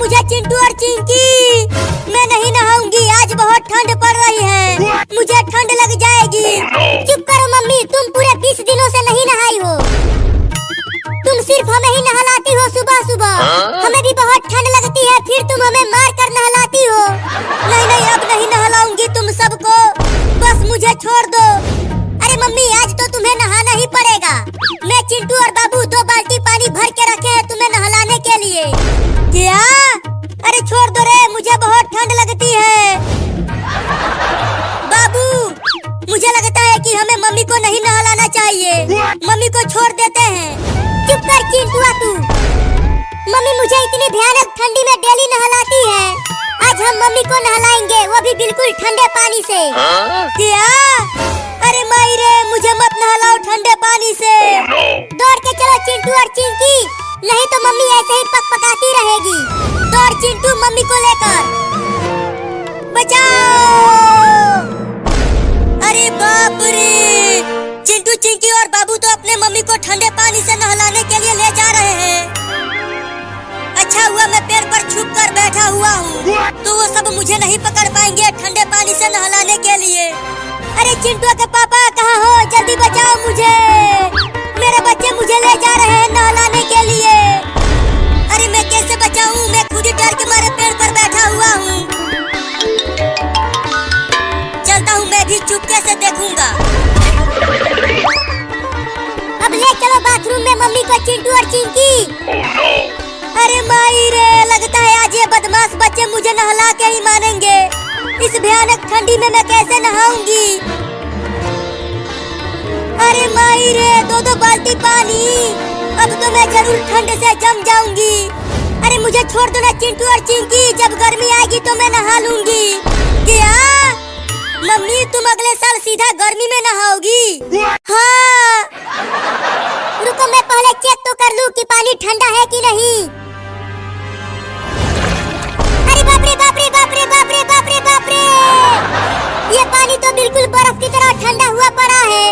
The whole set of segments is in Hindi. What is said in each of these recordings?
मुझे चिंटू और चिंकी। मैं नहीं नहाऊंगी, आज बहुत ठंड पड़ रही है, मुझे ठंड लग जाएगी। चुप करो मम्मी, तुम पूरे 20 दिनों से नहीं नहाई हो। तुम सिर्फ हमें ही नहलाती हो सुबह सुबह। हमें भी बहुत ठंड लगती है, फिर तुम हमें मार कर नहलाती हो। नहीं नहीं, अब नहीं नहलाऊंगी तुम सबको, बस मुझे छोड़ दो। अरे मम्मी, आज तो तुम्हें नहाना ही पड़ेगा। मैं चिंटू और बाबू 2 बाल्टी पानी भर के रखे हैं तुम्हें नहलाने के लिए। क्या? अरे छोड़ दो रे, मुझे बहुत ठंड लगती है। बाबू, मुझे लगता है कि हमें मम्मी को नहीं नहलाना चाहिए, मम्मी को छोड़ देते हैं। चुप कर चिंटुआ तू। मम्मी मुझे इतनी भयानक ठंडी में डेली नहलाती है, आज हम मम्मी को नहलाएंगे, वो भी बिल्कुल ठंडे पानी से। क्या? अरे माई रे, मुझे मत नहलाओ ठंडे पानी से। दौड़ के चलो चिंटू और चिंकी, नहीं तो मम्मी ऐसे ही पकपकाती रहेगी। दौड़ चिंटू मम्मी को लेकर। बचाओ! अरे बाप रे, चिंटू चिंकी और बाबू तो अपने मम्मी को ठंडे पानी से नहलाने के लिए ले जा रहे हैं। अच्छा हुआ मैं पेड़ पर छुप कर बैठा हुआ हूँ, तो वो सब मुझे नहीं पकड़ पाएंगे ठंडे पानी से नहलाने के लिए। अरे चिंटू के पापा कहाँ हो? जल्दी बचाओ मुझे, मेरे बच्चे मुझे ले जा रहे हैं नहलाने के लिए। अरे मैं कैसे बचाऊं? मैं खुद ही डर के मारे पेड़ पर बैठा हुआ हूँ। चलता हूँ, मैं भी चुपके से देखूंगा। अब ले चलो बाथरूम में मम्मी को चिंटू और चिंकी। अरे माई रे, लगता है आज ये बदमाश बच्चे मुझे नहला के ही मानेंगे। इस भयानक ठंडी में मैं कैसे नहाऊंगी? अरे माई रे, 2 बाल्टी पानी, अब तो मैं जरूर ठंड से जम जाऊंगी। अरे मुझे छोड़ दो ना चिंटू और चिंकी, जब गर्मी आएगी तो मैं नहा लूंगी। क्या? मम्मी तुम अगले साल सीधा गर्मी में नहाओगी? हाँ। रुको मैं पहले चेक तो कर लूं कि पानी ठंडा है कि नहीं। अरे बाप रे बाप रे बाप रे बाप रे बाप रे बाप रे, ये पानी तो बिल्कुल बर्फ की तरह ठंडा हुआ पड़ा है।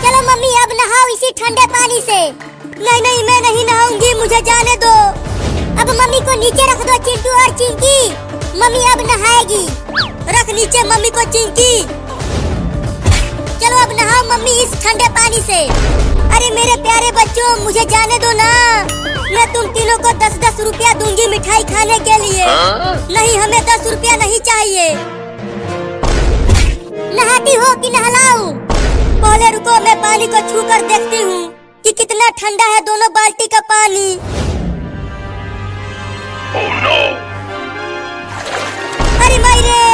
चलो मम्मी अब नहाओ इसी ठंडे पानी से। नहीं नहीं, मैं नहीं नहाऊंगी, मुझे जाने दो। अब मम्मी को नीचे रख दो चिंटू और चिंकी, मम्मी अब नहाएगी। रख नीचे मम्मी को चिंकी। चलो अब नहाओ मम्मी इस ठंडे पानी से। अरे मेरे प्यारे बच्चों, मुझे जाने दो ना, मैं तुम तीनों को 10-10 रुपया दूंगी मिठाई खाने के लिए। नहीं, हमें 10 रुपया नहीं चाहिए। नहाती हो कि नहलाऊं? पहले रुको, मैं पानी को छू कर देखती हूँ कि कितना ठंडा है दोनों बाल्टी का पानी। अरे माई रे,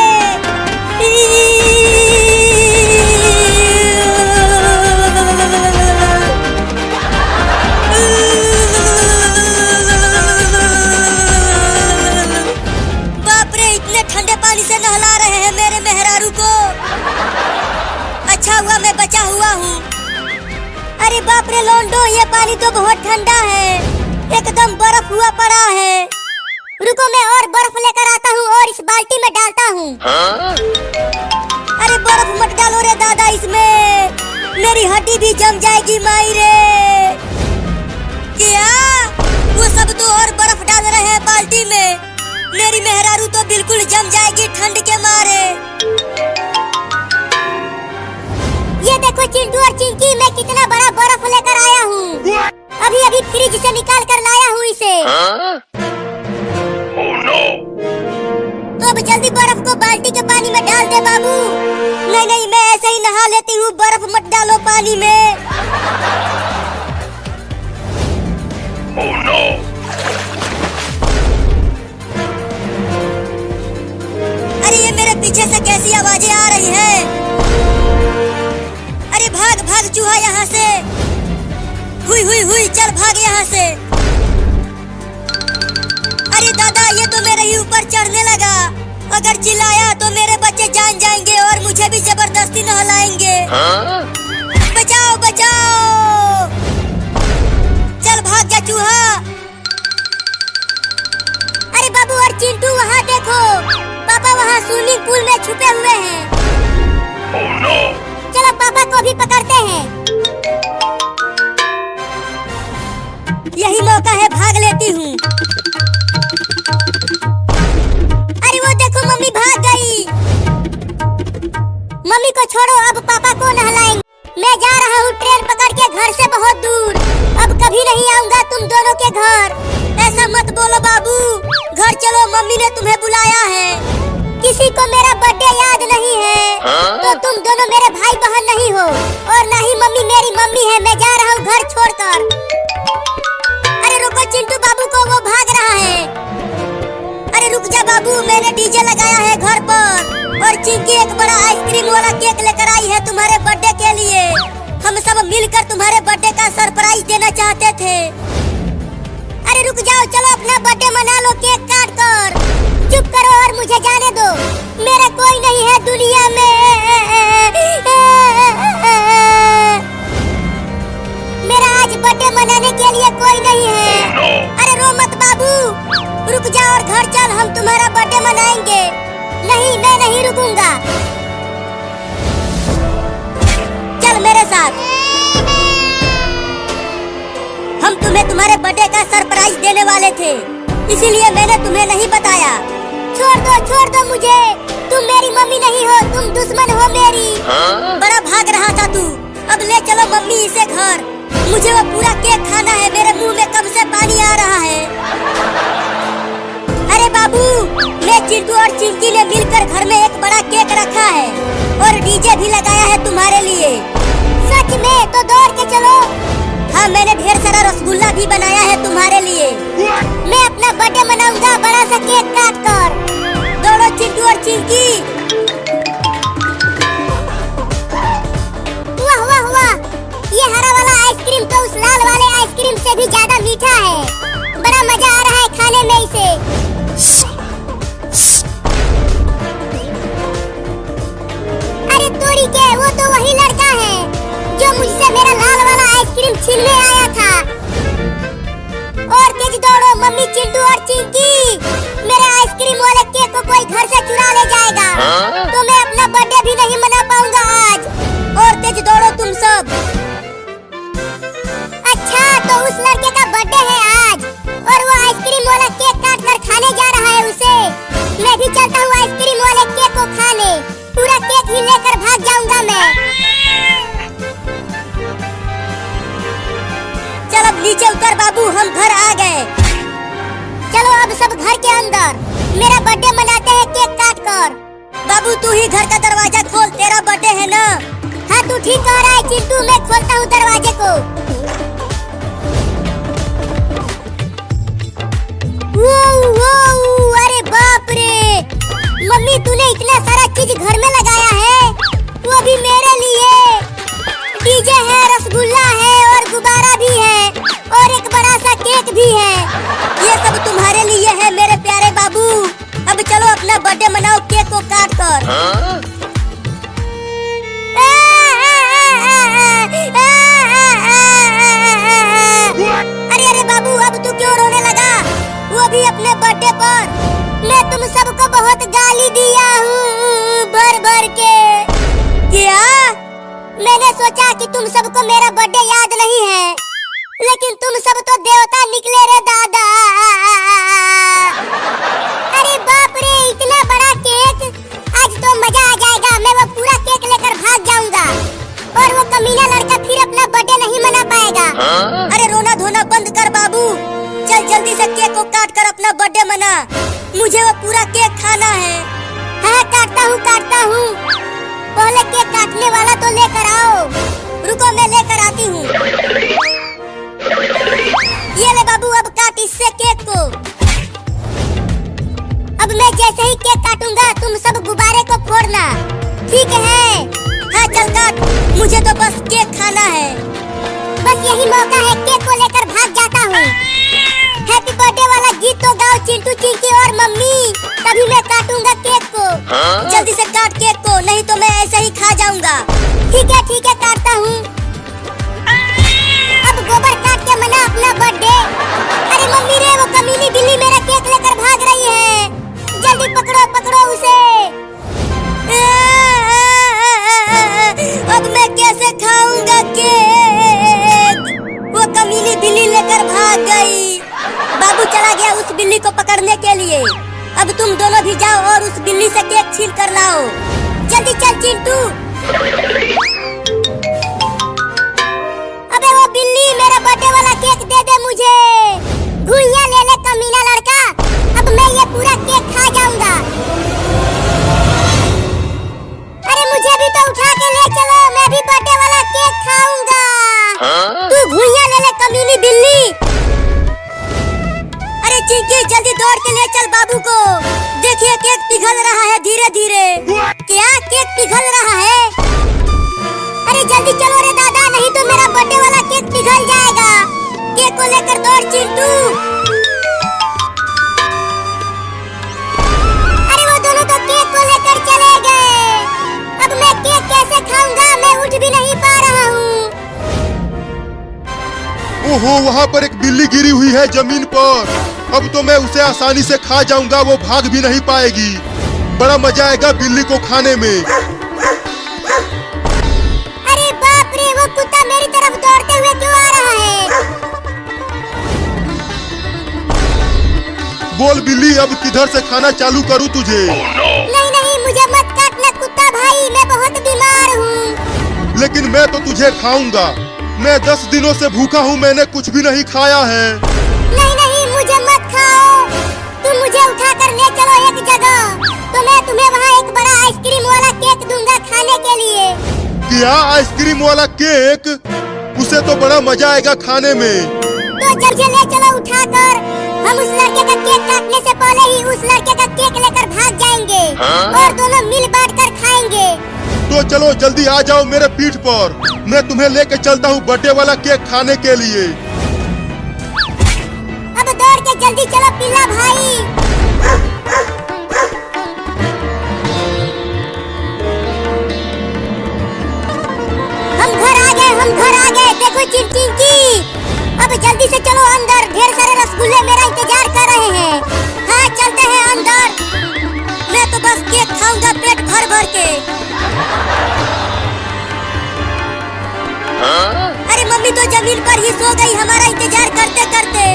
बाप रे, इतने ठंडे पानी से नहला रहे हैं मेरे मेहरारू को। अच्छा हुआ मैं बचा हुआ हूँ। अरे बाप रे लोंडो, ये पानी तो बहुत ठंडा है, एकदम बर्फ हुआ पड़ा है। रुको मैं और बर्फ लेकर आता हूँ और इस बाल्टी में डालता हूँ। अरे बर्फ मत डालो रे दादा, इसमें मेरी हड्डी भी जम जाएगी माई रे। क्या? वो सब तो और बर्फ डाल रहे हैं बाल्टी में, मेरी मेहरारू तो बिल्कुल जम जाएगी ठंड के मारे। ये देखो चिंटू और चिंकी, मैं कितना बड़ा बर्फ लेकर आया हूँ, अभी अभी फ्रिज से निकाल कर लाया हूँ इसे। तो अब जल्दी बर्फ को बाल्टी के पानी में डाल दे बाबू। नहीं नहीं, मैं ऐसे ही नहा लेती हूँ, बर्फ मत डालो पानी में। अरे ये मेरे पीछे से कैसी आवाजें आ रही हैं? अरे भाग भाग चूहा यहाँ से, हुई हुई हुई, चल भाग यहाँ से। अरे दादा, ये तो मेरे ही ऊपर चढ़ने लगा, अगर चिल्लाया तो मेरे बच्चे जान जाएंगे और मुझे भी जबरदस्ती नहलाएंगे। बचाओ बचाओ, चल भाग जा चूहा। अरे बाबू और चिंटू वहाँ देखो, पापा वहाँ स्विमिंग पूल में छुपे हुए हैं। चलो पापा को भी पकड़ते हैं। यही मौका है, भाग लेती हूँ। के घर। ऐसा मत बोलो बाबू, घर चलो, मम्मी ने तुम्हें बुलाया है। किसी को मेरा बर्थडे याद नहीं है तो तुम दोनों मेरे भाई बहन नहीं हो, और ना ही मम्मी मेरी मम्मी है। मैं जा रहा हूँ घर छोड़कर। अरे रुको चिंटू बाबू को, वो भाग रहा है। अरे रुक जा बाबू, मैंने डीजे लगाया है घर पर, और चिंकी एक बड़ा आइसक्रीम वाला केक लेकर आई है तुम्हारे बर्थडे के लिए। हम सब मिलकर तुम्हारे बर्थडे का सरप्राइज देना चाहते थे। अरे रुक जाओ, चलो अपना बर्थडे मना लो केक काट कर। चुप करो और मुझे जाने दो, मेरा कोई नहीं है दुनिया में। मेरा आज बर्थडे मनाने के लिए कोई नहीं है। अरे रो मत बाबू, रुक जा और घर चल, हम तुम्हारा बर्थडे मनाएंगे। नहीं, मैं नहीं रुकूंगा, चल मेरे साथ। हम तुम्हें तुम्हारे बर्थडे का सरप्राइज देने वाले थे, इसीलिए मैंने तुम्हें नहीं बताया। छोड़ दो मुझे, तुम मेरी मम्मी नहीं हो, तुम दुश्मन हो मेरी। बड़ा भाग रहा था तू, अब ले चलो मम्मी इसे घर। मुझे वो पूरा केक खाना है, मेरे मुंह में कब से पानी आ रहा है। अरे बाबू, मैं चिंटू और चिंकी ने मिलकर घर में एक बड़ा केक रखा है, और डीजे भी लगाया है तुम्हारे लिए। सच में? तो दौड़ के चलो। हाँ, मैंने ढेर सारा रसगुल्ला भी बनाया है तुम्हारे लिए। मैं अपना बर्थडे मनाऊंगा बड़ा सा केक काट कर। दौड़ो चिंटू और चिंकी। वाह वाह वाह, ये हरा वाला आइसक्रीम तो उस लाल वाले आइसक्रीम से भी ज्यादा मीठा है। बड़ा मजा आ रहा है खाने में इसे। अरे तोड़ी के, वो तो वही लड़का है जो मुझसे मेरा लाल वाला आइसक्रीम छीनने आया था। और तेज दौड़ो मम्मी, चिंटू और चिंकी। मेरे आइसक्रीम वाले केक को कोई घर से चुरा ले जाएगा तो मैं अपना बर्थडे भी नहीं मना पाऊंगा आज। और तेज दौड़ो तुम सब। अच्छा, तो उस लड़के का बर्थडे है आज, और वो आइसक्रीम वाला केक काट कर खाने जा रहा है उसे। मैं भी चलता हूँ आइसक्रीम वाले केक को खाने, पूरा केक ही लेकर भाग जाऊंगा मैं। चल अब नीचे उतर बाबू, हम घर आ गए। चलो अब सब घर के अंदर, मेरा बर्थडे मनाते हैं केक काट कर। बाबू तू ही घर का दरवाजा खोल, तेरा बर्थडे है ना। हाँ तू ठीक कह रहा है चिंटू, मैं खोलता हूँ दरवाजे को। अरे बाप रे, मम्मी तूने इतना सारा चीज घर में लगाया है, वो भी मेरे लिए। डीजे है, रसगुल्ला है, और गुब्बारा भी है, और एक बड़ा सा केक भी है। ये सब तुम्हारे लिए है मेरे प्यारे बाबू। अब चलो अपना बर्थडे मनाओ केक को काट कर। अरे बाबू, अब तू क्यों रोने लगा, वो भी अपने बर्थडे पर। मैं तुम सबको बहुत गाली दिया हूँ भर भर के। क्या? मैंने सोचा कि तुम सबको मेरा बर्थडे याद नहीं है, लेकिन तुम सब तो देवता निकले रे दादा। अरे बाप रे, इतना बड़ा केक, आज तो मजा आ जाएगा। मैं वो पूरा केक लेकर भाग जाऊंगा, और वो कमीना लड़का फिर अपना बर्थडे नहीं मना पाएगा। अरे रोना धोना बंद कर बाबू, चल जल्दी से केक को काट कर अपना बर्थडे मना। मुझे वो पूरा केक खाना है। हाँ काटता हूँ। पहले केक काटने वाला तो लेकर आओ। रुको मैं लेकर आती हूँ। ये ले बाबू, अब काट इससे केक को। अब मैं जैसे ही केक काटूंगा तुम सब गुब्बारे को फोड़ना, ठीक है? हाँ चल काट, मुझे तो बस केक खाना है। बस यही मौका है, केक को लेकर भाग जाता हूँ। हैप्पी बर्थडे वाला गीत तो गाओ चिंटू, चिंकी और मम्मी, तभी मैं काटूंगा केक को। जल्दी से काट केक को, नहीं तो मैं ऐसे ही खा जाऊंगा। ठीक है काटता हूँ। अब गोबर काट के मना अपना बर्थडे। अरे मम्मी रे, वो कमीनी बिल्ली मेरा केक लेकर भाग रही है, जल्दी पकड़ो उसे। अब मैं कैसे खाऊंगा केक? वो कमीनी बिल्ली लेकर भाग गई। बाबू चला गया उस बिल्ली को पकड़ने के लिए। अब तुम दोनों भी जाओ और उस बिल्ली से केक छीन कर लाओ। जल्दी चल चिंटू। अबे वो बिल्ली मेरा बर्थडे वाला केक दे दे मुझे। घुइयां ले ले कमीना लड़का, अब मैं ये पूरा केक खा जाऊंगा। अरे मुझे भी तो उठा के ले चलो, मैं भी बर्थडे वाला केक खाऊंगा। तू घुइयां ले ले कमीनी बिल्ली। अरे चिंकी जल्दी दौड़ के ले चल बाबू को। देखिए केक पिघल रहा है धीरे धीरे। क्या केक पिघल रहा है? अरे जल्दी चलो रे दादा, नहीं तो मेरा बर्थडे वाला केक पिघल जाएगा। केक को लेकर दौड़ चिंटू। अरे वो दोनों तो केक को लेकर चले गए। अब मैं केक कैसे खाऊंगा? मैं उठ भी नहीं पा रहा हूँ। ओहो, वहाँ पर एक बिल्ली गिरी हुई है जमीन पर। अब तो मैं उसे आसानी से खा जाऊंगा, वो भाग भी नहीं पाएगी। बड़ा मजा आएगा बिल्ली को खाने में। अरे बाप रे, वो कुत्ता मेरी तरफ दौड़ते हुए क्यों आ रहा है? बोल बिल्ली, अब किधर से खाना चालू करूँ तुझे? नहीं नहीं, मुझे मत काटना कुत्ता भाई, मैं बहुत बीमार हूँ। लेकिन मैं तो तुझे खाऊंगा। मैं 10 दिनों से भूखा हूँ, मैंने कुछ भी नहीं खाया है। नहीं नहीं, मुझे मत खाओ। तुम मुझे उठा कर ले चलो एक जगह, तो मैं तुम्हें वहाँ एक बड़ा आइसक्रीम वाला केक दूंगा खाने के लिए। क्या आइसक्रीम वाला केक? उसे तो बड़ा मजा आएगा खाने में। तो जल्दी ले चलो उठाकर। हम उस लड़के का केक काटने से पहले ही उस लड़के का केक लेकर भाग जाएंगे और दोनों मिल बांट कर खाएंगे। तो चलो जल्दी आ जाओ मेरे पीठ पर, मैं तुम्हें लेके चलता हूँ बर्थडे वाला केक खाने के लिए। अब दौड़ के जल्दी चलो पिल्ला भाई। हम घर आ गए। देखो चिंकी, अब जल्दी से चलो अंदर, ढेर सारे रसगुल्ले मेरा इंतजार कर रहे हैं। हाँ चलते हैं अंदर। मैं तो बस केक खाऊंगा पेट भर भर के। अरे मम्मी तो जमीन पर ही सो गई हमारा इंतजार करते करते।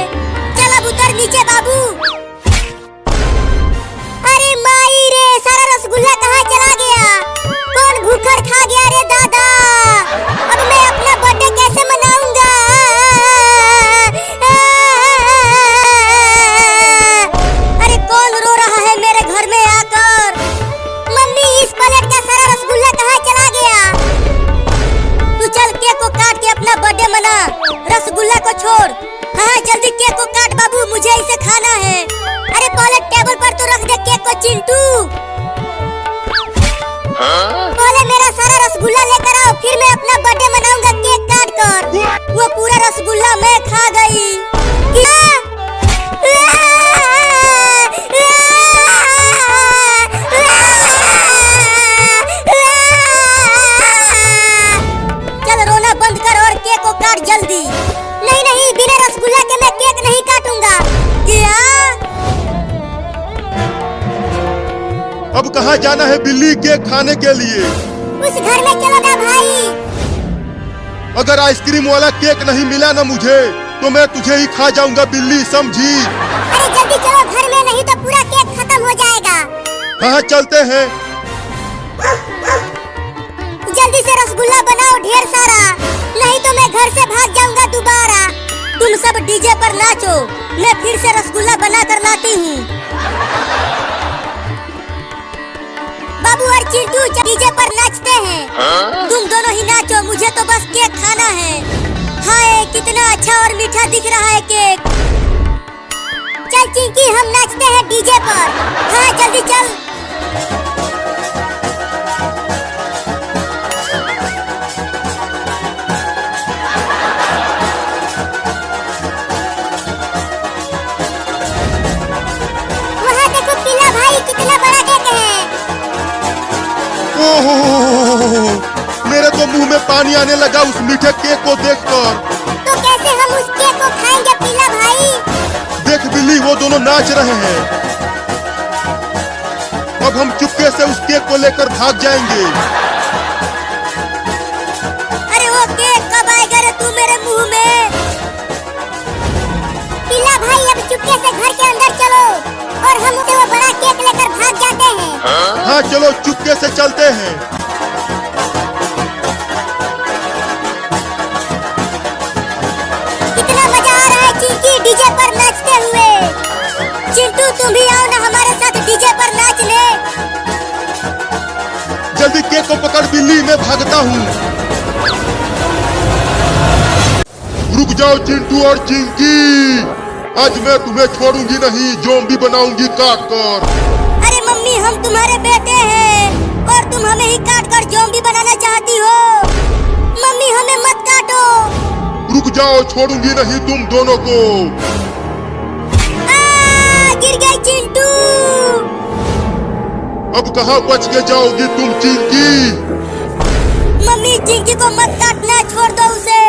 चल अब उतर नीचे बाबू। अरे माई रे, सारा रसगुल्ला कहाँ चला गया? कौन भूखड़ खा गया रे दादा? अब मैं अपना बर्थडे कैसे मनाऊंगा? अरे कौन रो रहा है मेरे घर में आकर? मम्मी, इस प्लेट का सारा रसगुल्ला कहाँ चला गया? तू चल केक को काट के अपना बर्थडे मना, रसगुल्ला को छोड़। हाँ जल्दी केक को काट बाबू, मुझे इसे खाना है। अरे पहले टेबल पर तो रख दे केक को चिंटू। पहले मेरा सारा रसगुल्ला लेकर आओ, फिर मैं अपना बर्थडे मनाऊंगा केक काट कर। वो पूरा रसगुल्ला मैं खा गई। चल रोना बंद कर और केक को काट जल्दी। नहीं नहीं, बिना रसगुल्ला के मैं केक नहीं काटूंगा। क्या? अब कहाँ जाना है बिल्ली केक खाने के लिए? उस घर में चलो ना भाई। अगर आइसक्रीम वाला केक नहीं मिला ना मुझे, तो मैं तुझे ही खा जाऊंगा बिल्ली, समझी? अरे जल्दी चलो घर में, नहीं तो पूरा केक खत्म हो जाएगा। हाँ चलते हैं। जल्दी से रसगुल्ला बनाओ ढेर सारा, नहीं तो मैं घर से भाग जाऊंगा दोबारा। तुम सब डीजे पर नाचो, मैं फिर से रसगुल्ला बना कर लाती हूँ। बाबू और चिंटू डीजे पर नाचते हैं। तुम दोनों ही नाचो, मुझे तो बस केक खाना है। हाय कितना अच्छा और मीठा दिख रहा है केक। चल चिंकी, हम नाचते हैं डीजे पर। हाँ जल्दी चल। वहाँ देखो पिल्ला भाई, कितना बड़ा केक है। ओहो, मेरे तो मुंह में पानी आने लगा उस मीठे केक को देखकर। तो कैसे हम उस केक को खाएंगे पिल्ला भाई? देख बिल्ली, वो दोनों नाच रहे हैं। अब हम चुपके से उस केक को लेकर भाग जाएंगे। अरे वो केक कब आएगा रे तू मेरे मुंह में? पिल्ला भाई, अब चुपके से घर के अंदर चलो और हम उसे वो बड़ा केक लेकर भाग जाते हैं। हाँ चलो चुपके से चलते हैं। कितना मजा पकड़ बिल्ली, मैं भागता हूँ। रुक जाओ चिंटू और चिंकी, आज मैं तुम्हें छोड़ूंगी नहीं, ज़ॉम्बी बनाऊंगी काट कर। अरे मम्मी, हम तुम्हारे बेटे हैं और तुम हमें ही काट कर ज़ॉम्बी बनाना चाहती हो। मम्मी, हमें मत काटो। रुक जाओ, छोड़ूंगी नहीं तुम दोनों को। गिर गई चिंटू। अब कहाँ बच के जाओगी तुम चिंकी? मम्मी, चिंकी को मत काटना, छोड़ दो उसे।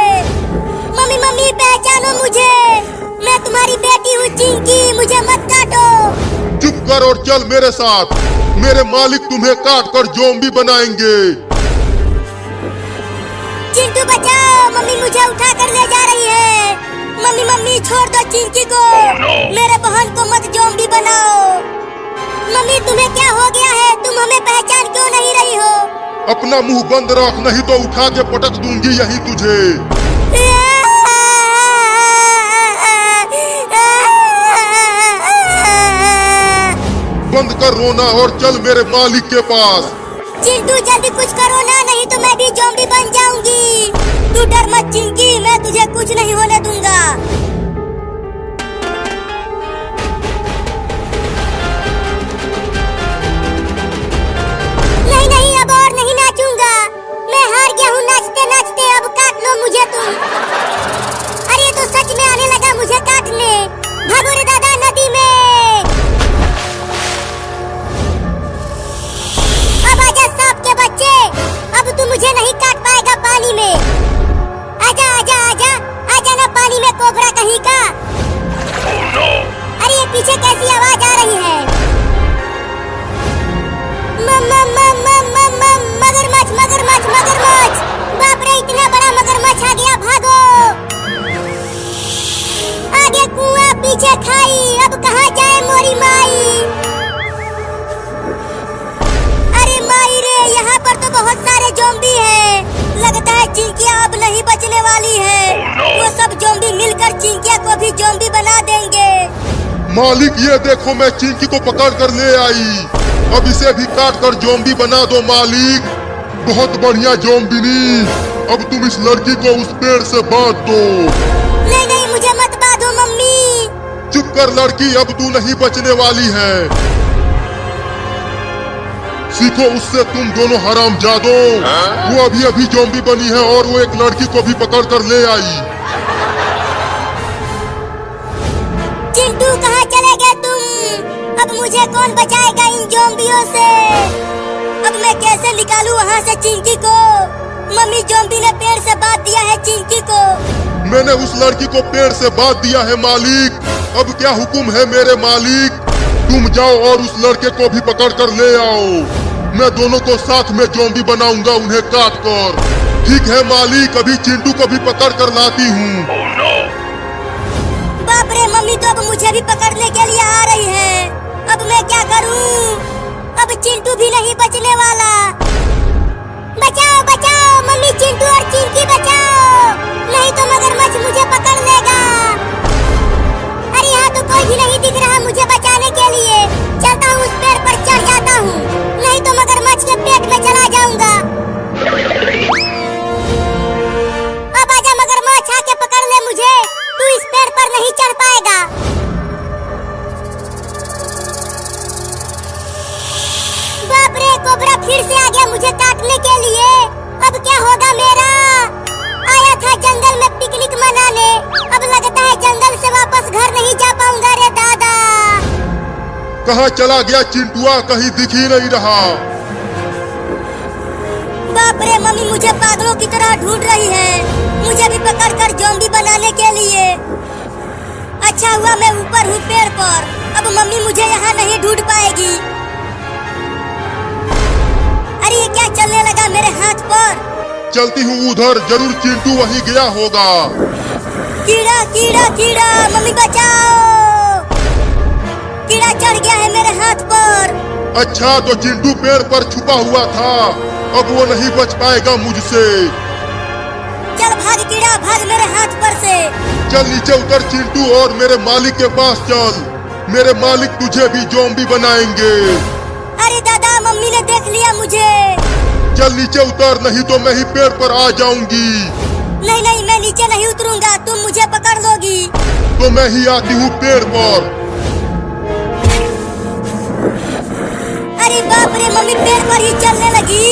मम्मी मम्मी, पहचानो मुझे, मैं तुम्हारी बेटी हूँ चिंकी, मुझे मत काटो। चुप कर और चल मेरे साथ, मेरे मालिक तुम्हें काट कर ज़ॉम्बी बनाएंगे। चिंटू बचाओ, मम्मी मुझे उठा कर ले जा रही है। मम्मी मम्मी, छोड़ दो चिंकी को। मेरे बहन को मत ज़ॉम्बी बनाओ। मम्मी, तुम्हें क्या हो गया है? तुम हमें पहचान क्यों नहीं रही हो? अपना मुंह बंद रख, नहीं तो उठा के पटक दूंगी यही तुझे। बंद कर रोना और चल मेरे मालिक के पास। चिंटू, जल्दी कुछ करो ना, नहीं तो मैं भी ज़ॉम्बी बन जाऊंगी। तू डर मत चिंकी, मैं तुझे कुछ नहीं होने दूंगा। नहीं नहीं, अब और नहीं नाचूंगा, मैं हार गया हूँ नाचते नाचते। अब काट लो मुझे तुम। अरे ये तो सच में आने लगा मुझे काटने। भागो रे दादा नदी में। अब आजा सांप के बच्चे, अब तू मुझे नहीं काट पाएगा पानी में। आजा आजा आजा, आजा ना पानी में कोबरा कहीं का। अरे ये पीछे कैसी आवाज आ रही है? मगरमच्छ मगरमच्छ मगरमच्छ। बाप रे, इतना बड़ा मगरमच्छ आ गया, भागो। आगे कुआं पीछे खाई, अब कहाँ जाए मोरी माई। अरे माई रे, यहाँ पर तो बहुत सारे ज़ॉम्बी हैं। लगता है चिंकिया अब नहीं बचने वाली है। वो सब ज़ॉम्बी मिलकर चिंकिया को भी ज़ॉम्बी बना देंगे। मालिक, ये देखो मैं चिंकी को पकड़ कर ले आई। अब इसे भी काट कर ज़ॉम्बी बना दो मालिक। बहुत बढ़िया ज़ॉम्बिनी। अब तुम इस लड़की को उस पेड़ से बांध दो। नहीं नहीं, मुझे मत बांधो मम्मी। चुप कर लड़की, अब तू नहीं बचने वाली है। सीखो उससे तुम दोनों हरामजादो। वो अभी अभी ज़ॉम्बी बनी है और वो एक लड़की को भी पकड़ कर ले आई। चिंटू, कहाँ चले गए तुम? अब मुझे कौन बचाएगा इन ज़ॉम्बियों से? अब मैं कैसे निकालूं वहाँ से चिंकी को? मम्मी, ज़ॉम्बी ने पेड़ से बांध दिया है चिंकी को। मैंने उस लड़की को पेड़ से बांध दिया है मालिक। अब क्या हुक्म है मेरे मालिक? तुम जाओ और उस लड़के को भी पकड़ कर ले आओ। मैं दोनों को साथ में ज़ॉम्बी बनाऊंगा, उन्हें काट कर। ठीक है मालिक, अभी चिंटू को भी पकड़ कर लाती हूँ। बाप रे, मम्मी तो अब मुझे भी पकड़ने के लिए आ रही है। अब मैं क्या करूं? अब चिंटू भी नहीं बचने वाला। बचाओ बचाओ मम्मी, चिंटू और चिंकी बचाओ, नहीं तो मगरमच्छ मुझे पकड़ लेगा। अरे यहाँ तो कोई भी नहीं दिख रहा मुझे बचाने के लिए। चलता हूँ, उस पेड़ पर चढ़ जाता हूँ, नहीं तो मगरमच्छ के पेट में चला जाऊंगा। अब आजा मगरमच्छ, आके पकड़ ले मुझे, तू इस पेड़ पर नहीं चढ़ पाएगा। बाप रे, कोबरा फिर से आ गया मुझे काटने के लिए। अब क्या होगा मेरा? आया था जंगल में पिकनिक मनाने, अब लगता है जंगल से वापस घर नहीं जा पाऊंगा रे दादा। कहाँ चला गया चिंटुआ? कहीं दिख ही नहीं रहा। बाप रे, मम्मी मुझे पागलों की तरह ढूंढ रही है, मुझे भी पकड़कर ज़ॉम्बी बनाने के लिए। अच्छा हुआ मैं ऊपर हूँ पेड़ पर, अब मम्मी मुझे यहाँ नहीं ढूंढ पाएगी। अरे ये क्या चलने लगा मेरे हाथ पर? चलती हूँ उधर, जरूर चिंटू वहीं गया होगा। कीड़ा कीड़ा कीड़ा, मम्मी बचाओ, कीड़ा चढ़ गया है मेरे हाथ पर। अच्छा, तो चिंटू पेड़ पर छुपा हुआ था, अब वो नहीं बच पाएगा मुझसे। चल भाग कीड़ा, भाग मेरे हाथ पर से। चल नीचे उतर चिंटू और मेरे मालिक के पास चल, मेरे मालिक तुझे भी ज़ॉम्बी बनाएंगे। अरे दादा, मम्मी ने देख लिया मुझे। चल नीचे उतर, नहीं तो मैं ही पेड़ पर आ जाऊंगी। नहीं नहीं, मैं नीचे नहीं उतरूंगा, तुम मुझे पकड़ लोगी। तो मैं ही आती हूँ पेड़ पर। अरे बाप रे, मम्मी पेड़ पर ही चलने लगी।